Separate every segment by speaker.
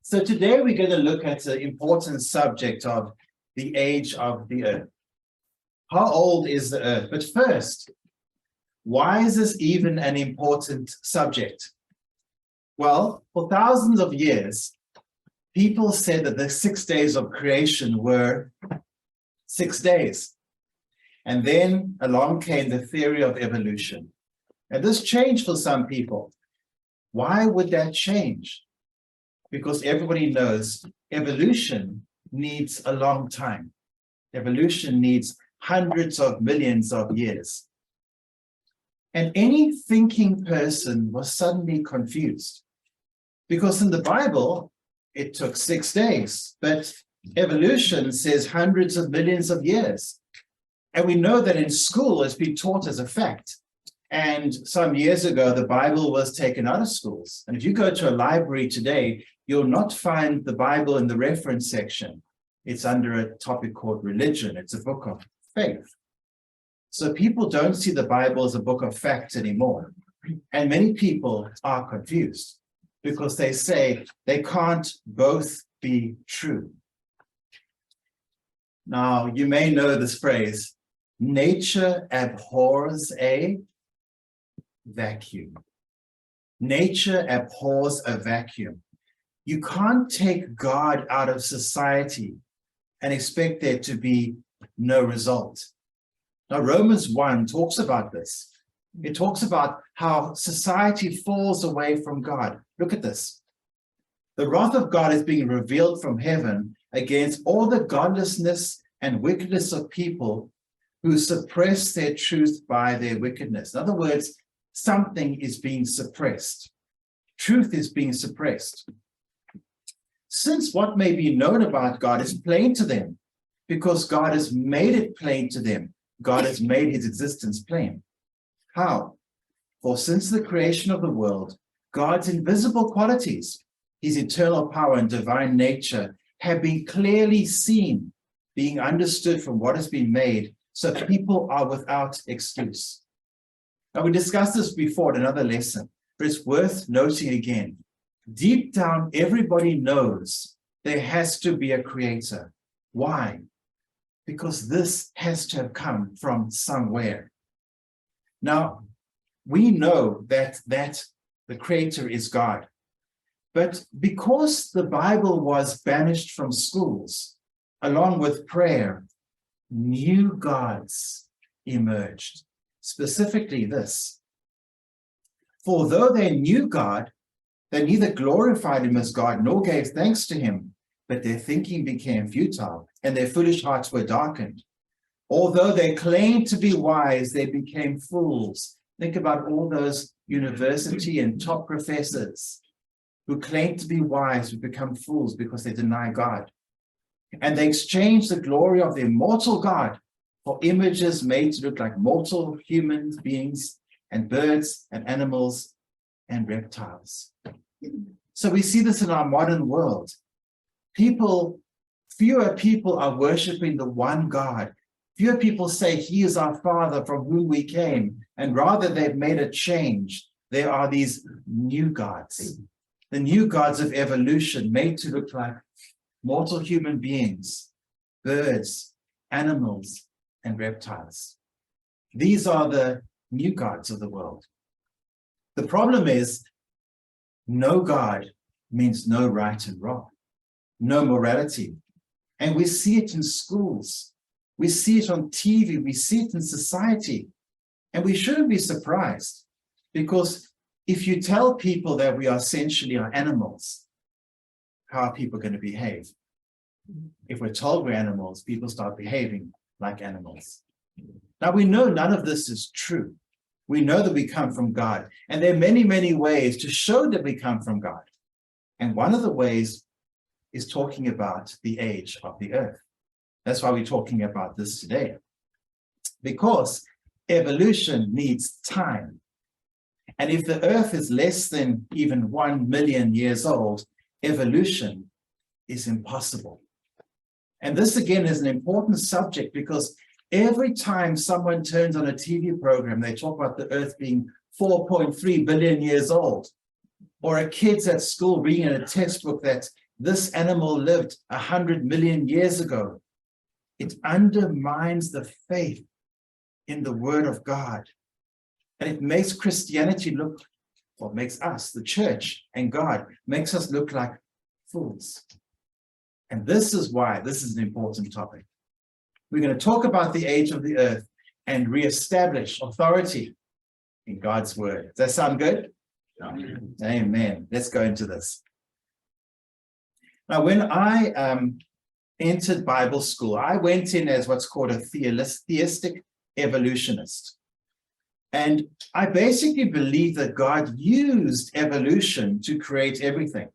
Speaker 1: So today we're going to look at the important subject of the age of the earth. How old is the earth? But first, why is this even an important subject? Well, for thousands of years, people said that the 6 days of creation were 6 days. And then along came the theory of evolution. And this changed for some people. Why would that change? Because everybody knows evolution needs a long time. Evolution needs hundreds of millions of years. And any thinking person was suddenly confused. Because in the Bible, it took 6 days, but evolution says hundreds of millions of years. And we know that in school it's been taught as a fact. And some years ago, the Bible was taken out of schools. And if you go to a library today, you'll not find the Bible in the reference section. It's under a topic called religion. It's a book of faith. So people don't see the Bible as a book of facts anymore. And many people are confused because they say they can't both be true. Now, you may know this phrase, nature abhors a vacuum. Nature abhors a vacuum. You can't take God out of society and expect there to be no result. Now, Romans 1 talks about this. It talks about how society falls away from God. Look at this. The wrath of God is being revealed from heaven against all the godlessness and wickedness of people who suppress their truth by their wickedness. In other words, something is being suppressed. Truth is being suppressed. Since what may be known about God is plain to them, because God has made it plain to them, God has made his existence plain. How? For since the creation of the world, God's invisible qualities, his eternal power and divine nature, have been clearly seen, being understood from what has been made, so people are without excuse. Now, we discussed this before in another lesson, but it's worth noting again. Deep down, everybody knows there has to be a creator. Why? Because this has to have come from somewhere. Now, we know that the creator is God. But because the Bible was banished from schools, along with prayer, new gods emerged. Specifically this. For though they knew God, they neither glorified him as God nor gave thanks to him, but their thinking became futile and their foolish hearts were darkened. Although they claimed to be wise, they became fools. Think about all those university and top professors who claim to be wise, who become fools because they deny God. And they exchanged the glory of the immortal God for images made to look like mortal human beings and birds and animals and reptiles. So we see this in our modern world. Fewer people are worshiping the one God. Fewer people say he is our Father from whom we came, and rather they've made a change. There are these new gods, the new gods of evolution made to look like mortal human beings, birds, animals, and reptiles. These are the new gods of the world. The problem is, no God means no right and wrong, no morality. And we see it in schools. We see it on TV. We see it in society. And we shouldn't be surprised, because if you tell people that we are essentially animals, how are people going to behave? If we're told we're animals, people start behaving like animals. Now, we know none of this is true. We know that we come from God. And there are many, many ways to show that we come from God. And one of the ways is talking about the age of the earth. That's why we're talking about this today. Because evolution needs time. And if the earth is less than even 1 million years old, evolution is impossible. And this, again, is an important subject because every time someone turns on a TV program, they talk about the earth being 4.3 billion years old. Or a kid's at school reading in a textbook that this animal lived 100 million years ago. It undermines the faith in the word of God. And it makes Christianity look, or makes us, the church and God, makes us look like fools. And this is why this is an important topic. We're going to talk about the age of the earth and reestablish authority in God's word. Does that sound good? Amen. Amen. Let's go into this. Now, when I entered Bible school, I went in as what's called a theistic evolutionist. And I basically believe that God used evolution to create everything.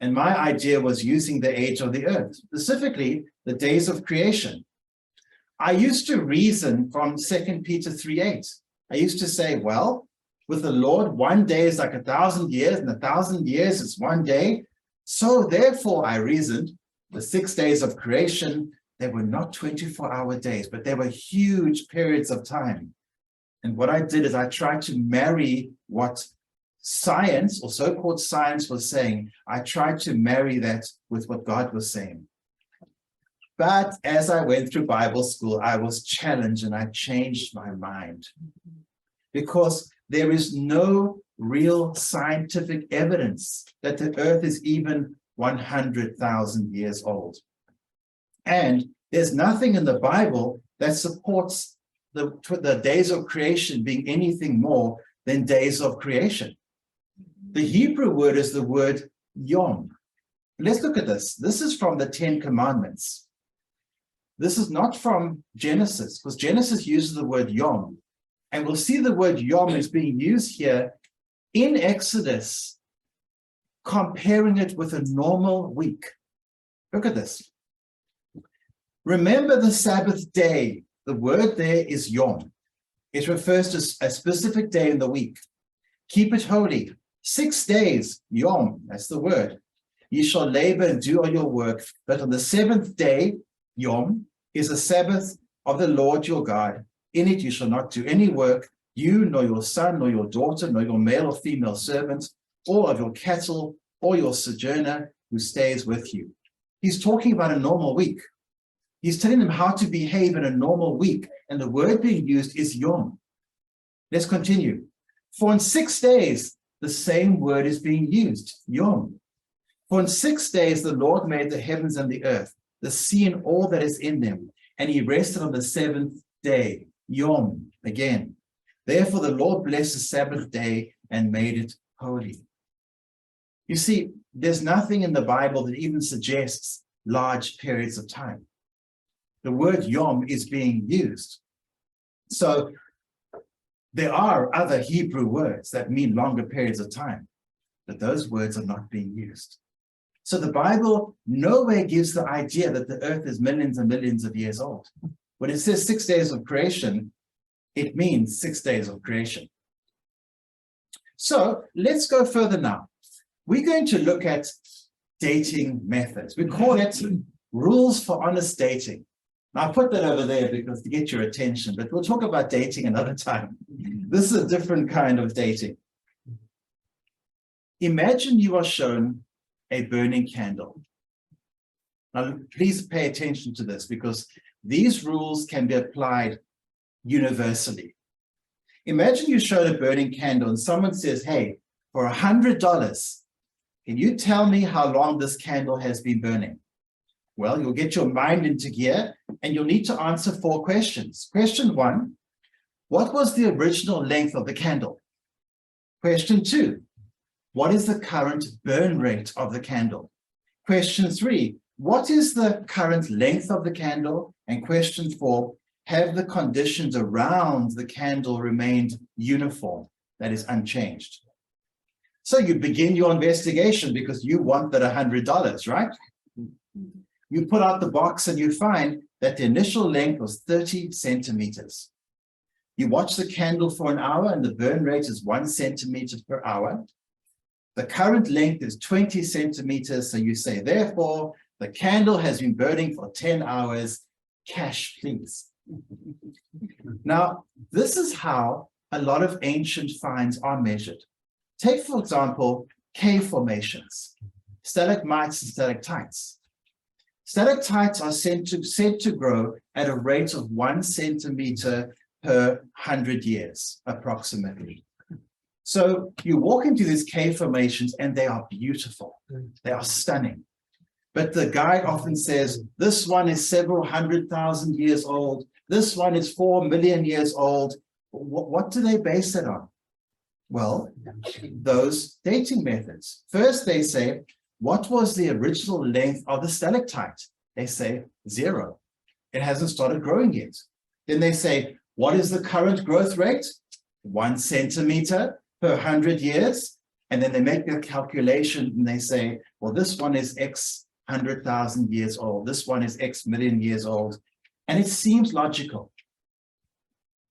Speaker 1: And my idea was using the age of the earth, specifically the days of creation. I used to reason from 2 Peter 3:8. I used to say, well, with the Lord, one day is like 1,000 years, and 1,000 years is one day. So therefore, I reasoned, the 6 days of creation, they were not 24-hour days, but they were huge periods of time. And what I did is I tried to marry what science, or so-called science, was saying. I tried to marry that with what God was saying. But as I went through Bible school, I was challenged and I changed my mind. Because there is no real scientific evidence that the earth is even 100,000 years old. And there's nothing in the Bible that supports the days of creation being anything more than days of creation. The Hebrew word is the word yom. Let's look at this. This is from the 10 Commandments. This is not from Genesis, because Genesis uses the word yom. And we'll see the word yom is being used here in Exodus, comparing it with a normal week. Look at this. Remember the Sabbath day. The word there is yom. It refers to a specific day in the week. Keep it holy. 6 days, yom, that's the word. You shall labor and do all your work, but on the 7th day, yom, is a Sabbath of the Lord your God. In it you shall not do any work, you, nor your son, nor your daughter, nor your male or female servant, or of your cattle, or your sojourner who stays with you. He's talking about a normal week. He's telling them how to behave in a normal week, and the word being used is yom. Let's continue. For in 6 days, the same word is being used, yom. For in 6 days, the Lord made the heavens and the earth, the sea and all that is in them, and he rested on the 7th day, yom, again. Therefore, the Lord blessed the Sabbath day and made it holy. You see, there's nothing in the Bible that even suggests large periods of time. The word yom is being used. So there are other Hebrew words that mean longer periods of time, but those words are not being used. So the Bible nowhere gives the idea that the earth is millions and millions of years old. When it says 6 days of creation, it means 6 days of creation. So let's go further now. We're going to look at dating methods. We call it rules for honest dating. Now, I put that over there because to get your attention, but we'll talk about dating another time. This is a different kind of dating. Imagine you are shown a burning candle. Now, please pay attention to this because these rules can be applied universally. Imagine you showed a burning candle and someone says, hey, for $100, can you tell me how long this candle has been burning? Well, you'll get your mind into gear and you'll need to answer 4 questions. Question 1, what was the original length of the candle? Question 2, what is the current burn rate of the candle? Question 3, what is the current length of the candle? And question 4, have the conditions around the candle remained uniform, that is unchanged? So you begin your investigation because you want that $100, right? You pull out the box and you find that the initial length was 30 centimeters. You watch the candle for an hour and the burn rate is 1 centimeter per hour. The current length is 20 centimeters. So you say, therefore, the candle has been burning for 10 hours. Cash, please. Now, this is how a lot of ancient finds are measured. Take, for example, cave formations. stalagmites and stalactites. Stalactites are said to grow at a rate of 1 centimeter per 100 years, approximately. So you walk into these cave formations and they are beautiful. They are stunning. But the guide often says, this one is several 100,000 years old. This one is 4 million years old. What do they base it on? Well, those dating methods. First, they say, what was the original length of the stalactite? They say 0. It hasn't started growing yet. Then they say, what is the current growth rate? 1 centimeter per 100 years. And then they make their calculation and they say, well, this one is X 100,000 years old. This one is X million years old. And it seems logical.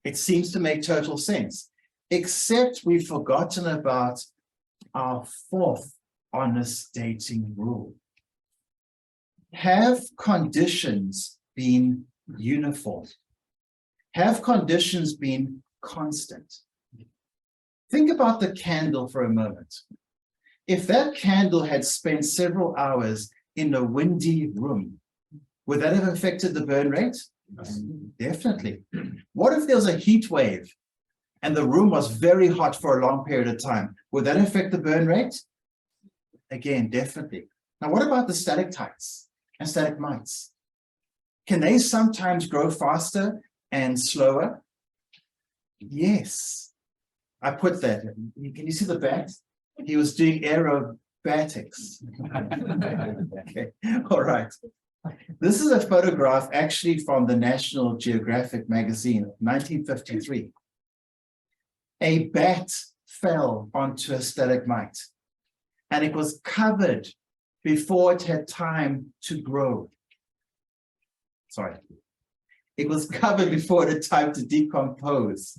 Speaker 1: It seems to make total sense, except we've forgotten about our fourth honest dating rule. Have conditions been uniform? Have conditions been constant? Think about the candle for a moment. If that candle had spent several hours in a windy room, would that have affected the burn rate? Definitely. What if there was a heat wave and the room was very hot for a long period of time? Would that affect the burn rate? Again, definitely. Now, what about the stalactites and stalagmites? Can they sometimes grow faster and slower? Yes. I put that. Can you see the bat? He was doing aerobatics. Okay. All right. This is a photograph actually from the National Geographic magazine, 1953. A bat fell onto a stalagmite and it was covered before it had time to grow. Sorry. It was covered before it had time to decompose.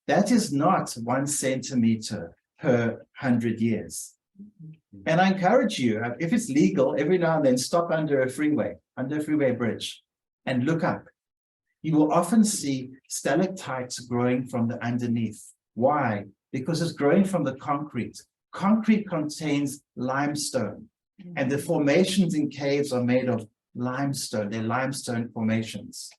Speaker 1: That is not 1 centimeter per 100 years. And I encourage you, if it's legal, every now and then stop under a freeway bridge, and look up. You will often see stalactites growing from the underneath. Why? Because it's growing from the concrete. Concrete contains limestone, and the formations in caves are made of limestone. They're limestone formations.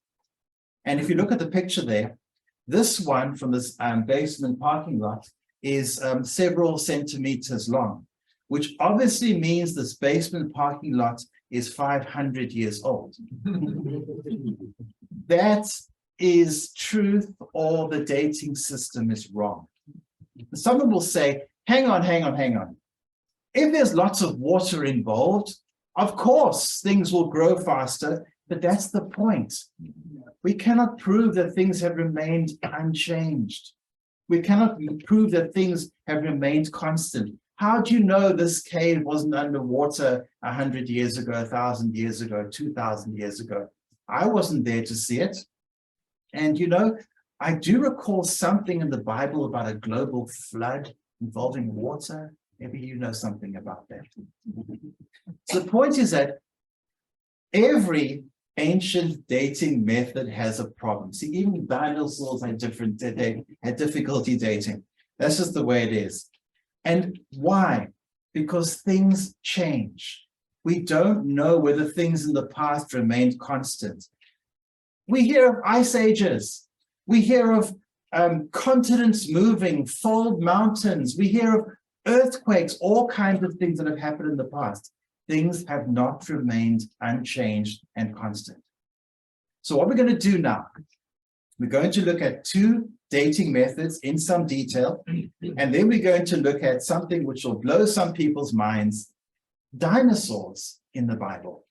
Speaker 1: And if you look at the picture there, this one from this basement parking lot is several centimeters long, which obviously means this basement parking lot is 500 years old. That is truth, or the dating system is wrong. Someone will say, hang on. If there's lots of water involved, of course things will grow faster, but that's the point. We cannot prove that things have remained unchanged. We cannot prove that things have remained constant. How do you know this cave wasn't underwater 100 years ago, 1,000 years ago, 2,000 years ago? I wasn't there to see it. And you know, I do recall something in the Bible about a global flood involving water. Maybe you know something about that. So the point is that every ancient dating method has a problem. See, even dinosaurs had they had difficulty dating. That's just the way it is. And why? Because things change. We don't know whether things in the past remained constant. We hear of ice ages. We hear of continents moving, fold mountains. We hear of earthquakes, all kinds of things that have happened in the past. Things have not remained unchanged and constant. So what we're going to do now, we're going to look at 2 dating methods in some detail, and then we're going to look at something which will blow some people's minds: dinosaurs in the Bible.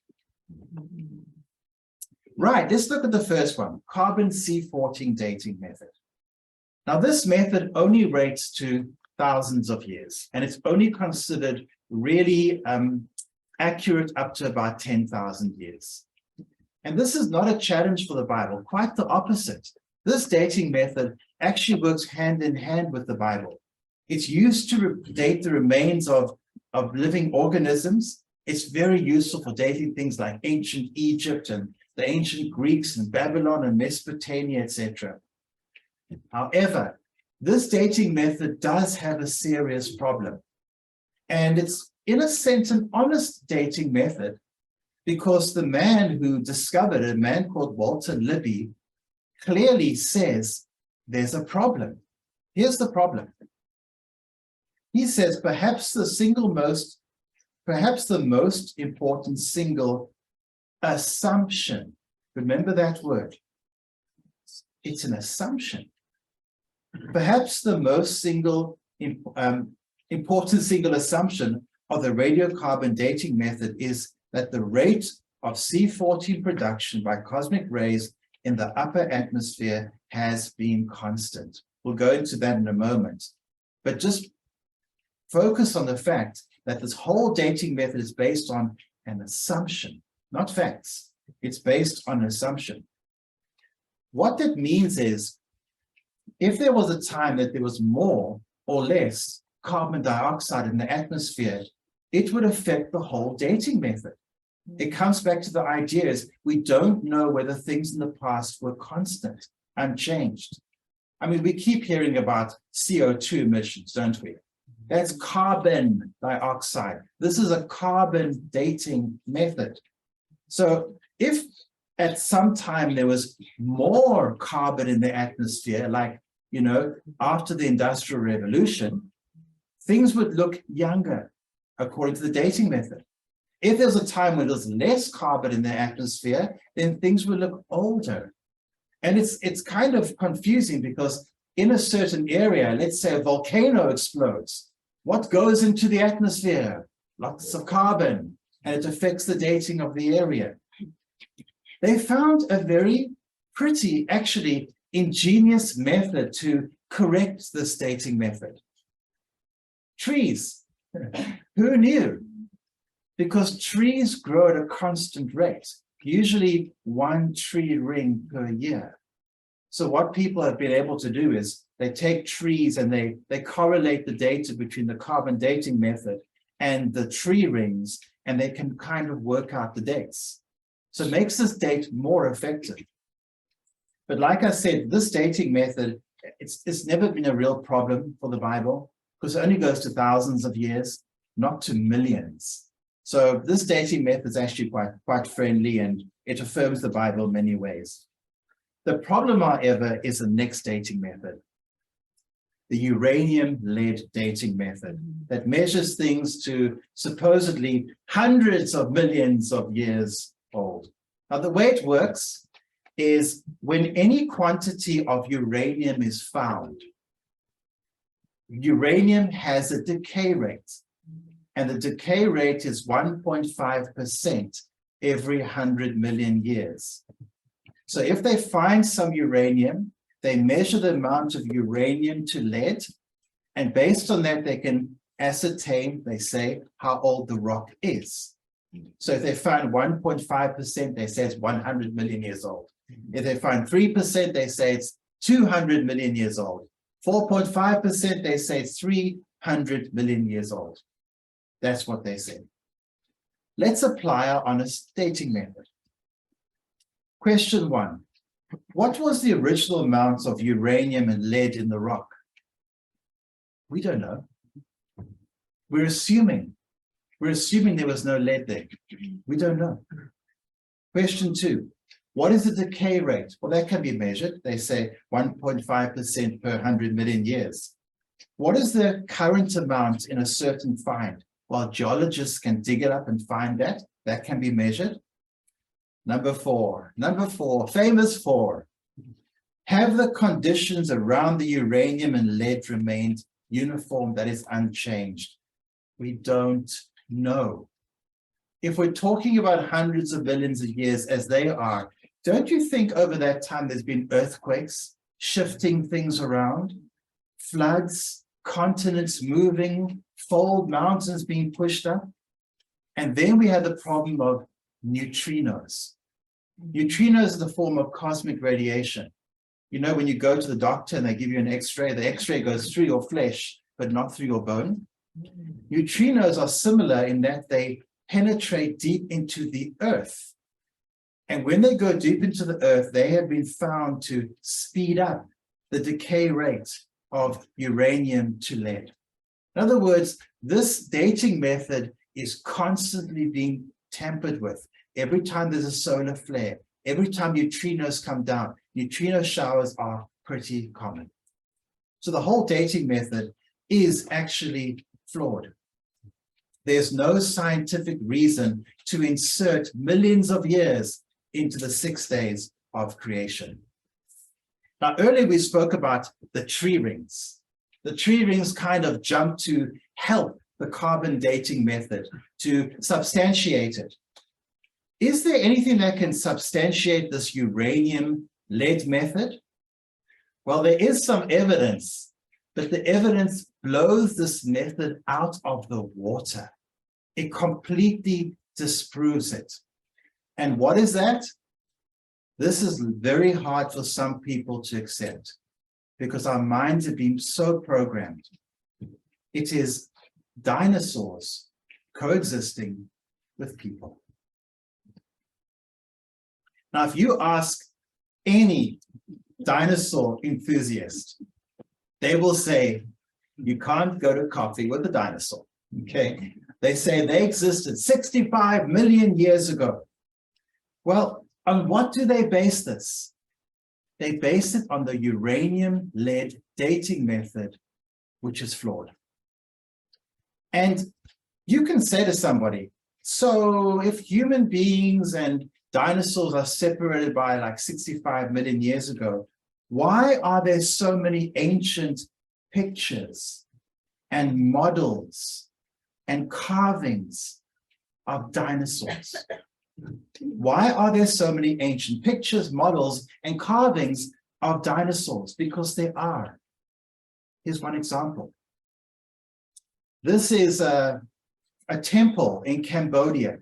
Speaker 1: Right, let's look at the first one, carbon C14 dating method. Now, this method only rates to thousands of years, and it's only considered really accurate up to about 10,000 years. And this is not a challenge for the Bible, quite the opposite. This dating method actually works hand in hand with the Bible. It's used to date the remains of living organisms. It's very useful for dating things like ancient Egypt and the ancient Greeks and Babylon and Mesopotamia, etc. However, this dating method does have a serious problem. And it's in a sense, an honest dating method, because the man who discovered it, a man called Walter Libby, clearly says there's a problem. Here's the problem. He says perhaps the most important single assumption, remember that word, it's an assumption. Perhaps the most important single assumption of the radiocarbon dating method is that the rate of C14 production by cosmic rays in the upper atmosphere has been constant. We'll go into that in a moment, but just focus on the fact that this whole dating method is based on an assumption, not facts. It's based on an assumption. What that means is, if there was a time that there was more or less carbon dioxide in the atmosphere, it would affect the whole dating method. It comes back to the idea is we don't know whether things in the past were constant, unchanged. I mean, we keep hearing about CO2 emissions, don't we? That's carbon dioxide. This is a carbon dating method. So if at some time there was more carbon in the atmosphere, like, you know, after the Industrial Revolution, things would look younger, according to the dating method. If there's a time when there's less carbon in the atmosphere, then things would look older. And it's kind of confusing because in a certain area, let's say a volcano explodes, what goes into the atmosphere? Lots of carbon, and it affects the dating of the area. They found a very pretty, actually ingenious method to correct this dating method. Trees. Who knew? Because trees grow at a constant rate, usually 1 tree ring per year. So what people have been able to do is they take trees and they correlate the data between the carbon dating method and the tree rings, and they can kind of work out the dates. So it makes this date more effective. But like I said, this dating method, it's never been a real problem for the Bible, because it only goes to thousands of years, not to millions. So this dating method is actually quite friendly, and it affirms the Bible in many ways. The problem, however, is the next dating method, the uranium-lead dating method that measures things to supposedly hundreds of millions of years old. Now, the way it works is when any quantity of uranium is found, uranium has a decay rate, and the decay rate is 1.5% every 100 million years. So if they find some uranium, they measure the amount of uranium to lead, and based on that, they can ascertain, they say, how old the rock is. So if they find 1.5%, they say it's 100 million years old. If they find 3%, they say it's 200 million years old. 4.5%, they say it's 300 million years old. That's what they say. Let's apply our honest dating method. Question 1. What was the original amounts of uranium and lead in the rock? We don't know. We're assuming there was no lead there. We don't know. Question 2. What is the decay rate? Well, that can be measured. They say 1.5% per 100 million years. What is the current amount in a certain find? Well, geologists can dig it up and find that. That can be measured. Number 4, famous 4. Have the conditions around the uranium and lead remained uniform, that is unchanged? We don't know. If we're talking about hundreds of billions of years as they are, don't you think over that time there's been earthquakes, shifting things around, floods, continents moving, fold mountains being pushed up? And then we have the problem of neutrinos. Neutrinos are the form of cosmic radiation. You know, when you go to the doctor and they give you an X-ray, the X-ray goes through your flesh, but not through your bone. Neutrinos are similar in that they penetrate deep into the earth. And when they go deep into the earth, they have been found to speed up the decay rate of uranium to lead. In other words, this dating method is constantly being tampered with. Every time there's a solar flare, every time neutrinos come down, neutrino showers are pretty common. So the whole dating method is actually flawed. There's no scientific reason to insert millions of years into the 6 days of creation. Now, earlier we spoke about the tree rings. The tree rings kind of jump to help the carbon dating method, to substantiate it. Is there anything that can substantiate this uranium-lead method? Well, there is some evidence, but the evidence blows this method out of the water. It completely disproves it. And what is that? This is very hard for some people to accept because our minds have been so programmed. It is dinosaurs coexisting with people. Now, if you ask any dinosaur enthusiast, they will say, you can't go to coffee with a dinosaur, okay? They say they existed 65 million years ago. Well, on what do they base this? They base it on the uranium-lead dating method, which is flawed. And you can say to somebody, so if human beings and dinosaurs are separated by like 65 million years ago, why are there so many ancient pictures and models and carvings of dinosaurs? Why are there so many ancient pictures, models, and carvings of dinosaurs? Because there are. Here's one example. This is a temple in Cambodia.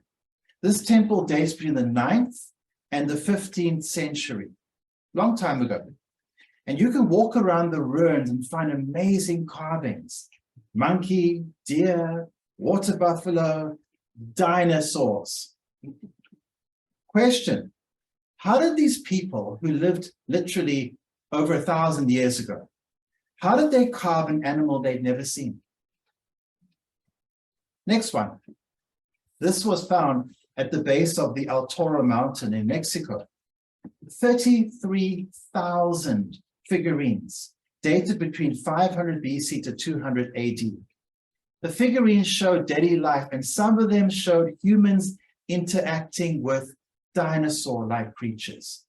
Speaker 1: This temple dates between the 9th and the 15th century, long time ago. And you can walk around the ruins and find amazing carvings. Monkey, deer, water buffalo, dinosaurs. Question, how did these people who lived literally over 1,000 years ago, how did they carve an animal they'd never seen? Next one. This was found at the base of the El Toro mountain in Mexico. 33,000 figurines dated between 500 BC to 200 AD. The figurines showed daily life, and some of them showed humans interacting with dinosaur-like creatures.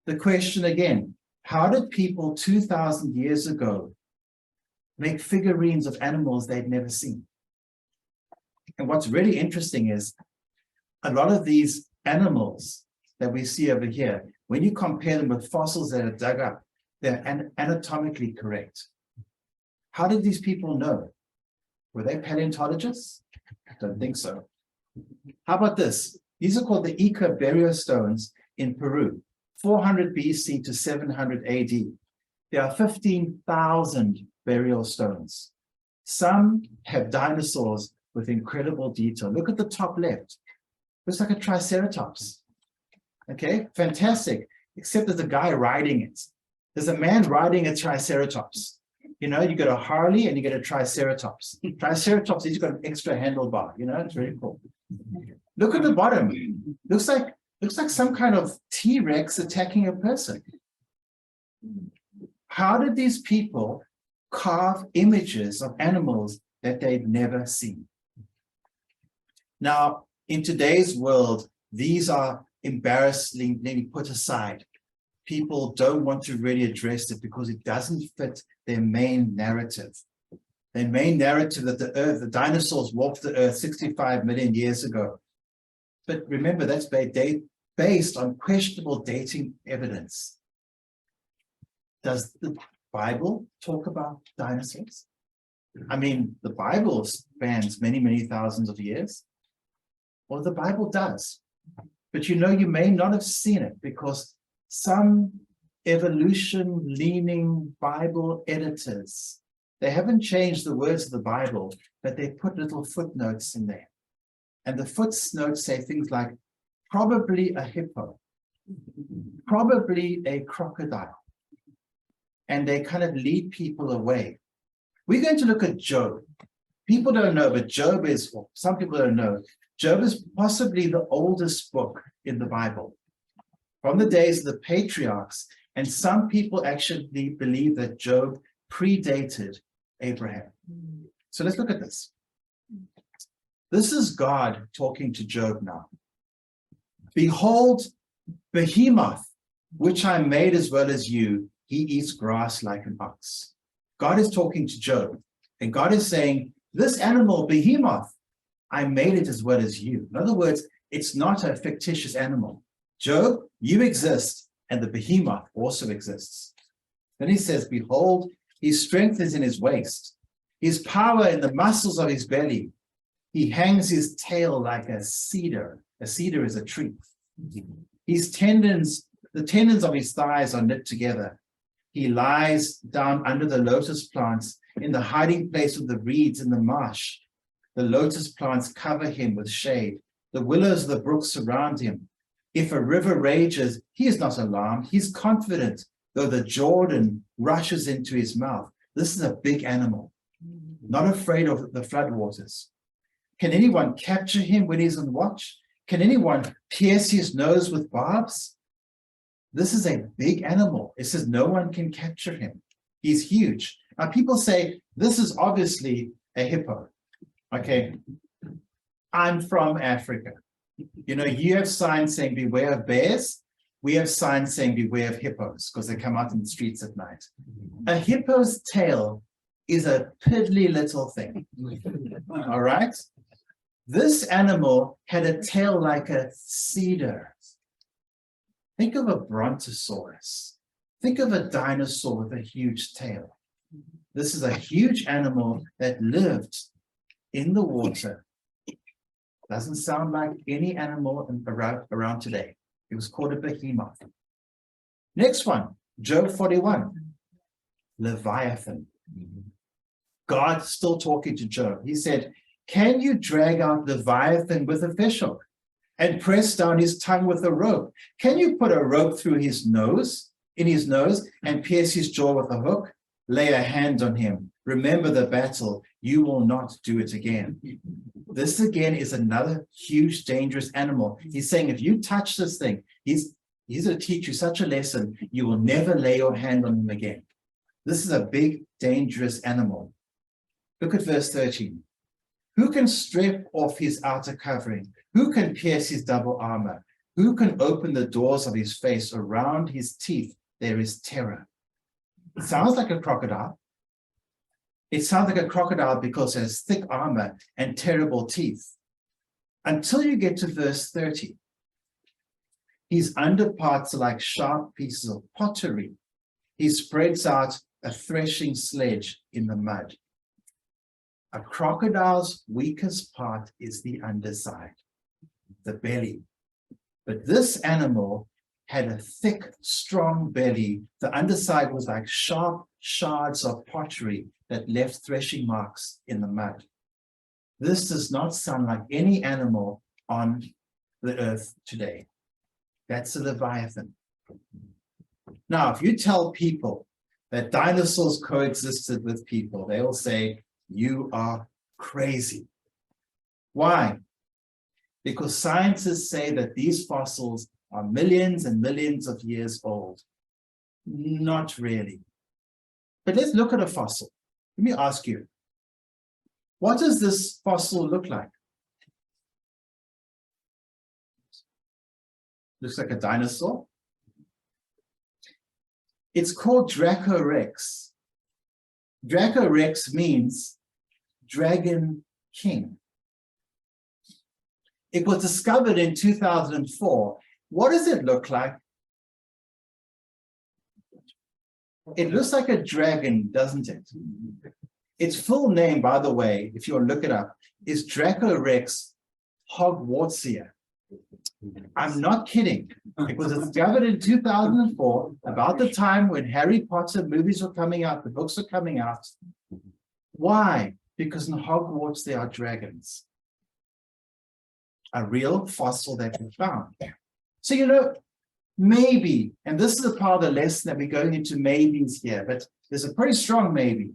Speaker 1: The question again, how did people 2,000 years ago make figurines of animals they'd never seen? And what's really interesting is a lot of these animals that we see over here, when you compare them with fossils that are dug up, they're anatomically correct. How did these people know? Were they paleontologists? I don't think so. How about this? These are called the Ica burial stones in Peru, 400 BC to 700 AD. There are 15,000 burial stones. Some have dinosaurs with incredible detail. Look at the top left. Looks like a triceratops. Okay, fantastic. Except there's a guy riding it. There's a man riding a triceratops. You know, you get a Harley and you get a triceratops. Triceratops, he's got an extra handlebar. You know, it's very cool. Look at the bottom. Looks like some kind of T-Rex attacking a person. How did these people carve images of animals that they'd never seen? Now, in today's world, these are embarrassingly put aside. People don't want to really address it because it doesn't fit their main narrative. Their main narrative that the dinosaurs walked the earth 65 million years ago. But remember, that's based on questionable dating evidence. Does the Bible talk about dinosaurs? I mean, the Bible spans many, many thousands of years. Well, the Bible does. But you know, you may not have seen it because some evolution-leaning Bible editors, they haven't changed the words of the Bible, but they put little footnotes in there. And the footnotes say things like, probably a hippo, probably a crocodile. And they kind of lead people away, We're going to look at Job. People don't know, but Job is, well, some people don't know, Job is possibly the oldest book in the Bible from the days of the patriarchs. And some people actually believe that Job predated Abraham. So let's look at this. This is God talking to Job now. Behold, Behemoth, which I made as well as you, he eats grass like an ox. God is talking to Job, and God is saying, this animal, Behemoth, I made it as well as you. In other words, it's not a fictitious animal. Job, you exist, and the Behemoth also exists. Then he says, behold, his strength is in his waist, his power in the muscles of his belly. He hangs his tail like a cedar. A cedar is a tree. His tendons, the tendons of his thighs are knit together. He lies down under the lotus plants in the hiding place of the reeds in the marsh. The lotus plants cover him with shade. The willows of the brook surround him. If a river rages, he is not alarmed. He's confident, though the Jordan rushes into his mouth. This is a big animal, not afraid of the floodwaters. Can anyone capture him when he's on watch? Can anyone pierce his nose with barbs? This is a big animal. It says no one can capture him. He's huge. Now people say, this is obviously a hippo. Okay, I'm from Africa. You know, you have signs saying beware of bears. We have signs saying beware of hippos because they come out in the streets at night. A hippo's tail is a piddly little thing. All right? This animal had a tail like a cedar. Think of a brontosaurus. Think of a dinosaur with a huge tail. This is a huge animal that lived in the water. Doesn't sound like any animal around today. It was called a behemoth. Next one, Job 41, Leviathan. God still talking to Job. He said, can you drag out Leviathan with a fishhook and press down his tongue with a rope? Can you put a rope through his nose, and pierce his jaw with a hook? Lay a hand on him. Remember the battle. You will not do it again. This again is another huge, dangerous animal. He's saying, if you touch this thing, he's going to teach you such a lesson, you will never lay your hand on him again. This is a big, dangerous animal. Look at verse 13. Who can strip off his outer covering? Who can pierce his double armor? Who can open the doors of his face? Around his teeth there is terror. It sounds like a crocodile. It sounds like a crocodile because it has thick armor and terrible teeth. Until you get to verse 30. His underparts are like sharp pieces of pottery. He spreads out a threshing sledge in the mud. A crocodile's weakest part is the underside, the belly. But this animal had a thick, strong belly. The underside was like sharp shards of pottery that left threshing marks in the mud. This does not sound like any animal on the earth today. That's a Leviathan. Now, if you tell people that dinosaurs coexisted with people, they will say, you are crazy. Why? Because scientists say that these fossils are millions and millions of years old. Not really. But let's look at a fossil. Let me ask you, what does this fossil look like? Looks like a dinosaur. It's called Dracorex. Dracorex means dragon king. It was discovered in 2004. What does it look like? It looks like a dragon, doesn't it? Its full name, by the way, if you want to look it up, is Dracorex hogwartsia. I'm not kidding. It was discovered in 2004, about the time when Harry Potter movies were coming out, the books are coming out. Why? Because in Hogwarts there are dragons. A real fossil that we found. So, you know, maybe, and this is a part of the lesson that we're going into maybes here, but there's a pretty strong maybe.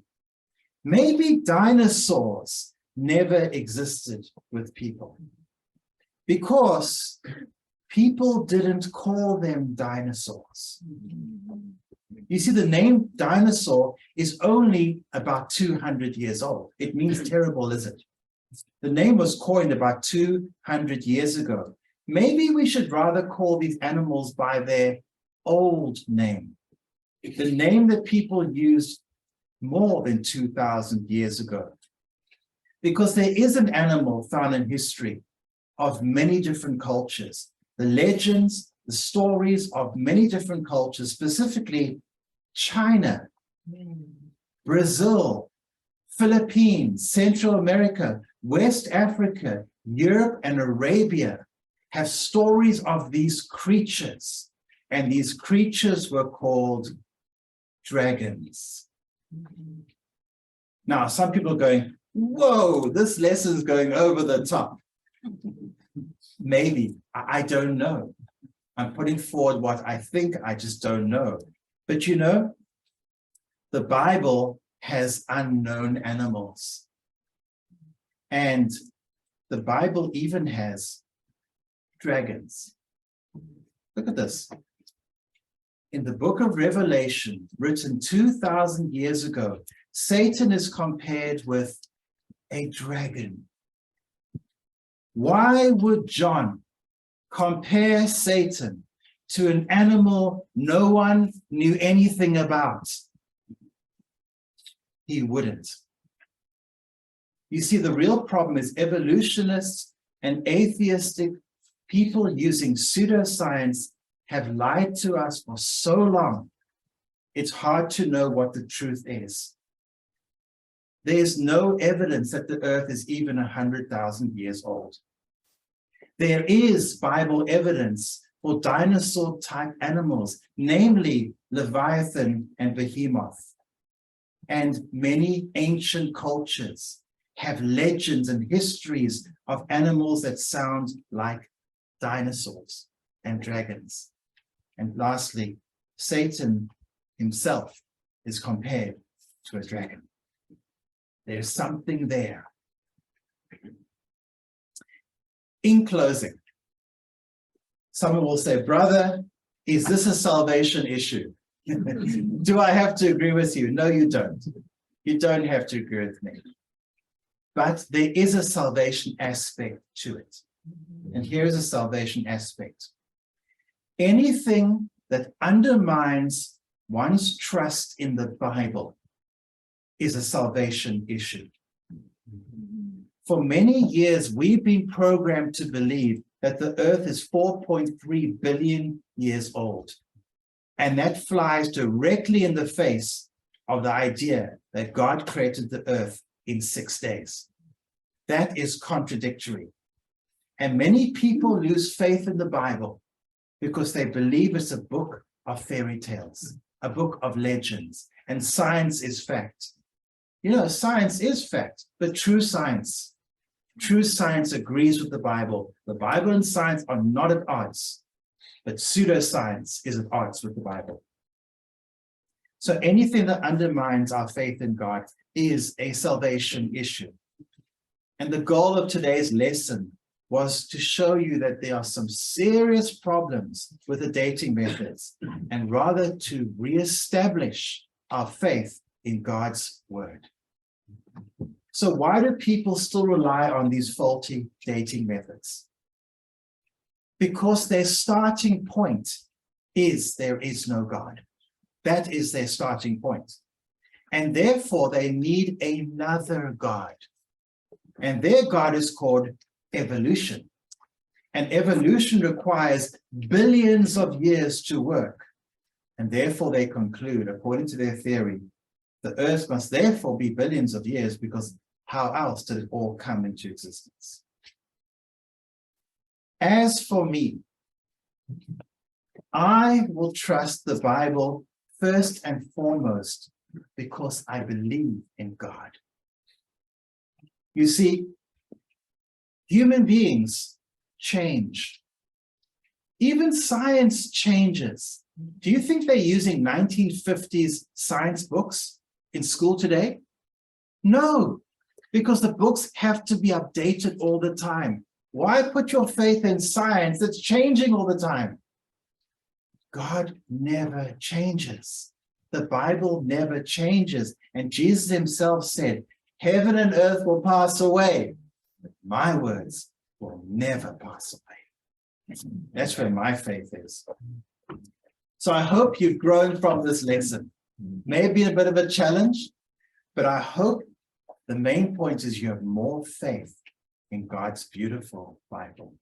Speaker 1: Maybe dinosaurs never existed with people because people didn't call them dinosaurs. You see, the name dinosaur is only about 200 years old. It means terrible lizard. The name was coined about 200 years ago. Maybe we should rather call these animals by their old name, the name that people used more than 2,000 years ago. Because there is an animal found in history of many different cultures, the legends, the stories of many different cultures, specifically China, Brazil, Philippines, Central America, West Africa, Europe, and Arabia have stories of these creatures. And these creatures were called dragons. Now, some people are going, whoa, this lesson is going over the top. Maybe, I don't know. I'm putting forward what I think, I just don't know. But you know, the Bible has unknown animals. And the Bible even has dragons. Look at this. In the book of Revelation, written 2,000 years ago, Satan is compared with a dragon. Why would John compare Satan to an animal no one knew anything about? He wouldn't. You see, the real problem is evolutionists and atheistic people using pseudoscience have lied to us for so long. It's hard to know what the truth is. There's no evidence that the earth is even 100,000 years old. There is Bible evidence for dinosaur-type animals, namely Leviathan and Behemoth. And many ancient cultures have legends and histories of animals that sound like dinosaurs and dragons. And lastly, Satan himself is compared to a dragon. There's something there. In closing, someone will say, brother, is this a salvation issue? Do I have to agree with you? No, you don't. You don't have to agree with me. But there is a salvation aspect to it. And here's a salvation aspect. Anything that undermines one's trust in the Bible is a salvation issue. For many years, we've been programmed to believe that the earth is 4.3 billion years old. And that flies directly in the face of the idea that God created the earth in 6 days. That is contradictory. And many people lose faith in the Bible because they believe it's a book of fairy tales, a book of legends, and science is fact. You know, science is fact, but true science agrees with the Bible. The Bible and science are not at odds, but pseudoscience is at odds with the Bible. So anything that undermines our faith in God is a salvation issue. And the goal of today's lesson was to show you that there are some serious problems with the dating methods, and rather to reestablish our faith in God's word. So why do people still rely on these faulty dating methods? Because their starting point is there is no God. That is their starting point. And therefore they need another God. And their God is called evolution. And evolution requires billions of years to work. And therefore they conclude, according to their theory, the earth must therefore be billions of years, because how else did it all come into existence? As for me, I will trust the Bible first and foremost because I believe in God. You see, human beings change. Even science changes. Do you think they're using 1950s science books in school today? No, because the books have to be updated all the time. Why put your faith in science that's changing all the time? God never changes. The Bible never changes. And Jesus himself said, heaven and earth will pass away, but my words will never pass away. That's where my faith is. So I hope you've grown from this lesson. Maybe a bit of a challenge, but I hope the main point is you have more faith in God's beautiful Bible.